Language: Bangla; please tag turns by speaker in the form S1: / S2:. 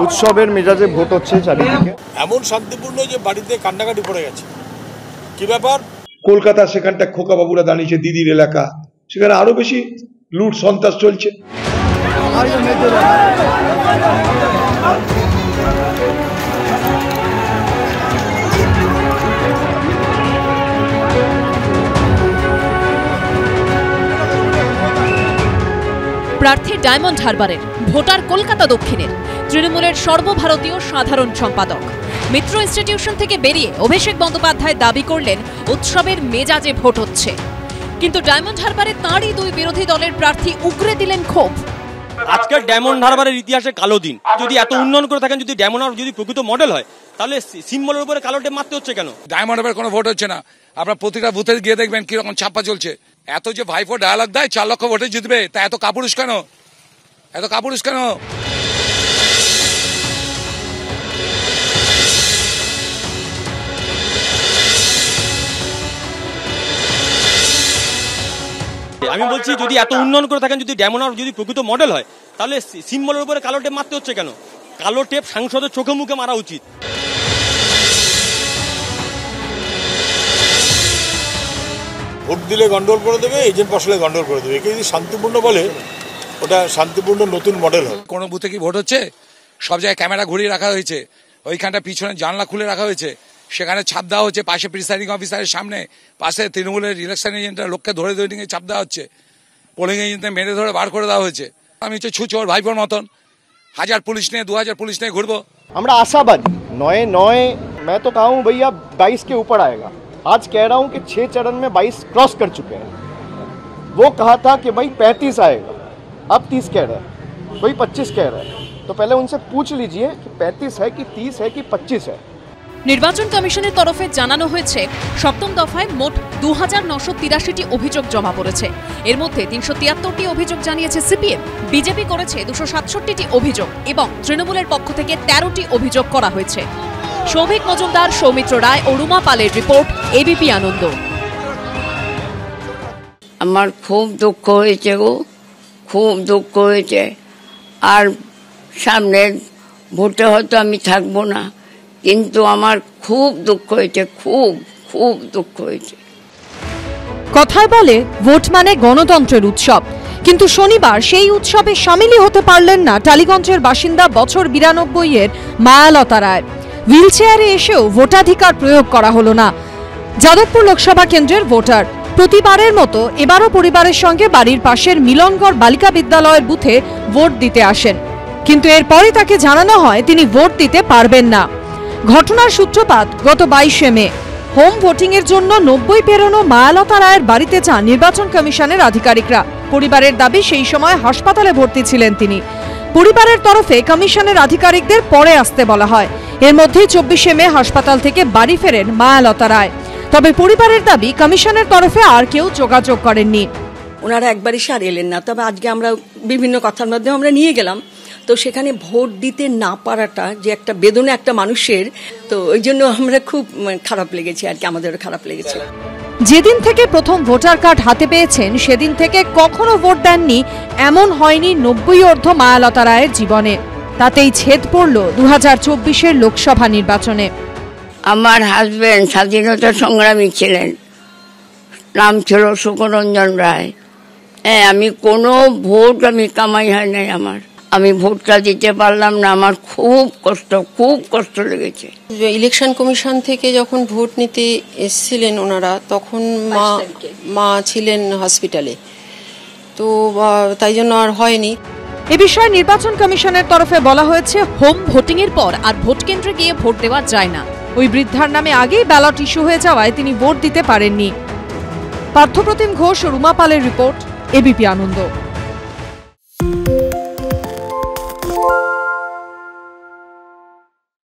S1: উৎসবের মেজাজে ভোট হচ্ছে চারিদিকে।
S2: এমন শান্তিপূর্ণ যে বাড়িতে কান্নাকাটি পড়ে গেছে। কি ব্যাপার?
S3: কলকাতা সেখানটা খোকা বাবুরা দাঁড়িয়েছে, দিদির এলাকা, সেখানে আরো বেশি লুট সন্ত্রাস চলছে।
S4: প্রার্থী ডায়মন্ড হারবারের, ভোটার কলকাতা দক্ষিণের, তৃণমূলের সর্বভারতীয় সাধারণ সম্পাদক। মিত্র ইনস্টিটিউশন থেকে বেরিয়ে অভিষেক বন্দ্যোপাধ্যায় দাবি করলেন উৎসবের মেজাজে ভোট হচ্ছে, কিন্তু ডায়মন্ড হারবারে তাঁরই দুই বিরোধী দলের প্রার্থী উগরে দিলেন ক্ষোভ।
S5: আজকের ডায়মন্ড হারবারের ইতিহাসে কালো দিন। যদি এত উন্নয়ন করে থাকেন, যদি ডায়মন্ড হারবার যদি প্রকৃত মডেল হয়, তাহলে সিম্বলের উপরে কালো টেপ মারতে হচ্ছে কেন?
S6: ডায়মন্ড হারবার কোনো ভোট হচ্ছে না। আপনার প্রতিটা বুথে গিয়ে দেখবেন কিরকম ছাপ্পা চলছে। এত যে ভাইফোর ডায়ালগ দেয় 4 লক্ষ ভোটে জিতবে, তা এত কাপুরুষ কেন? এত কাপুরুষ কেন?
S5: আমি বলছি, যদি এত উন্নয়ন করে থাকেন, যদি ডায়মন্ড হারবার যদি প্রকৃত মডেল হয়, তাহলে সিম্বলের উপরে কালো টেপ মারতে হচ্ছে কেন? কালো টেপ সাংসদের চোখে মুখে মারা উচিত।
S2: ভোট দিলে গন্ডগোল করে দেবে, এজেন্ট বসালে গন্ডগোল করে দেবে। যদি শান্তিপূর্ণ বলে, ওটা শান্তিপূর্ণ নতুন মডেল হয়।
S6: কোনো বুথে কি ভোট হচ্ছে? সব জায়গায় ক্যামেরা ঘুরিয়ে রাখা হয়েছে, ওইখানটা পিছনে জানলা খুলে রাখা হয়েছে, সেখানে ছাপ দেওয়া হচ্ছে, পাশে প্রিসাইডিং অফিসারের সামনে, পাশে তৃণমূলের ইলেকশন এজেন্টের লোককে ধরে ধরে ছাপ দেওয়া হচ্ছে, পোলিং এজেন্টে মেরে ধরে বার করে দেওয়া হয়েছে। আমি হচ্ছে ছুচোর ভাইপোর মতন 1000 পুলিশ নিয়ে 2000 পুলিশ নিয়ে ঘুরবো।
S1: আমরা আশাবাদী। নয় मैं तो कहूँ भैया 22 के ऊपर आएगा। आज कह रहा हूँ कि 6 चरण में 22 क्रॉस कर चुके हैं। वो कहा था कि भाई 35 आएगा, अब 30 कह रहे हैं, कोई 25 कह रहे हैं। तो पहले उनसे पूछ लीजिए कि 35 है कि 30 है कि 25 है।
S4: নির্বাচন কমিশনের তরফে জানানো হয়েছে, সপ্তম দফায় মোট 2983টি অভিযোগ জমা পড়েছে। এর মধ্যে 373টি অভিযোগ জানিয়েছে সিপিএম, বিজেপি করেছে 267টি অভিযোগ এবং তৃণমূলের পক্ষ থেকে 13টি অভিযোগ করা হয়েছে। সৌভিক মজুমদার, সৌমিত্র রায় ও রুমা পালের রিপোর্ট, এবিপি আনন্দ।
S7: আমার খুব দুঃখ হয়েছে গো, খুব দুঃখ হয়েছে। আর সামনে ভোটে হয়তো আমি থাকবো না, কিন্তু আমার খুব দুঃখ হয়েছে, খুব খুব দুঃখ হয়েছে।
S4: কথায় বলে ভোট মানে গণতন্ত্রের উৎসব, কিন্তু শনিবার সেই উৎসবে সামিলই হতে পারলেন না টালিগঞ্জের বাসিন্দা বছর 92-এর মায়ালতা রায়। হুইলচেয়ারে এসেও ভোটাধিকার প্রয়োগ করা হলো না। যাদবপুর লোকসভা কেন্দ্রের ভোটার, প্রতিবারের মতো এবারও পরিবারের সঙ্গে বাড়ির পাশের মিলনগড় বালিকা বিদ্যালয়ের বুথে ভোট দিতে আসেন, কিন্তু এরপরই তাকে জানানো হয় তিনি ভোট দিতে পারবেন না। ঘটনার সূত্রপাত গত 22শে মে। হোম ভোটিং এর জন্য 90 পেরোনো মায়ালতা রায়ের বাড়িতে যান নির্বাচন কমিশনের আধিকারিকরা। পরিবারের দাবি সেই সময় হাসপাতালে ভর্তি ছিলেন তিনি। পরিবারের তরফে কমিশনের আধিকারিকদের পরে আসতে বলা হয়। এর মধ্যেই 24শে মে হাসপাতাল থেকে বাড়ি ফেরেন মায়ালতা রায়। তবে পরিবারের দাবি কমিশনের তরফে আর কেউ যোগাযোগ করেননি।
S8: ওনারা একবার এসে আর এলেন না। তবে আজকে আমরা বিভিন্ন কথার মধ্যে আমরা নিয়ে গেলাম, তো সেখানে ভোট দিতে না পারাটা যে একটা বেদনা একটা মানুষের, তো ওই জন্য আমরা খুব খারাপ লেগেছে আর কি, আমাদেরও খারাপ লেগেছে।
S4: যেদিন থেকে প্রথম ভোটার কার্ড হাতে পেয়েছেন সেদিন থেকে কখনো ভোট দেননি এমন হয়নি 90 মায়ালতা রায়ের জীবনে। তাতেই ছেদ পড়ল 2024-এর লোকসভা নির্বাচনে।
S7: আমার হাজবেন্ড স্বাধীনতা সংগ্রামী ছিলেন, নাম ছিল সুকরঞ্জন রায়। হ্যাঁ, আমি কোনো ভোট কামাই হয় নাই আমার, আমি ভোটটা দিতে পারলাম না। আমার খুব কষ্ট লেগেছে।
S9: ইলেকশন কমিশন থেকে যখন ভোট নিতে এসেছিলেন ওনারা, তখন মা ছিলেন হসপিটালে, তো তাই জন্য আর হয়নি।
S4: এ বিষয়ে নির্বাচন কমিশনের তরফে বলা হয়েছে, হোম ভোটিং এর পর আর ভোট কেন্দ্রে গিয়ে ভোট দেওয়া যায় না। ওই বৃদ্ধার নামে আগেই ব্যালট ইস্যু হয়ে যাওয়ায় তিনি ভোট দিতে পারেননি। পার্থপ্রতিম ঘোষ ও রুমা পালের রিপোর্ট, এবিপি আনন্দ।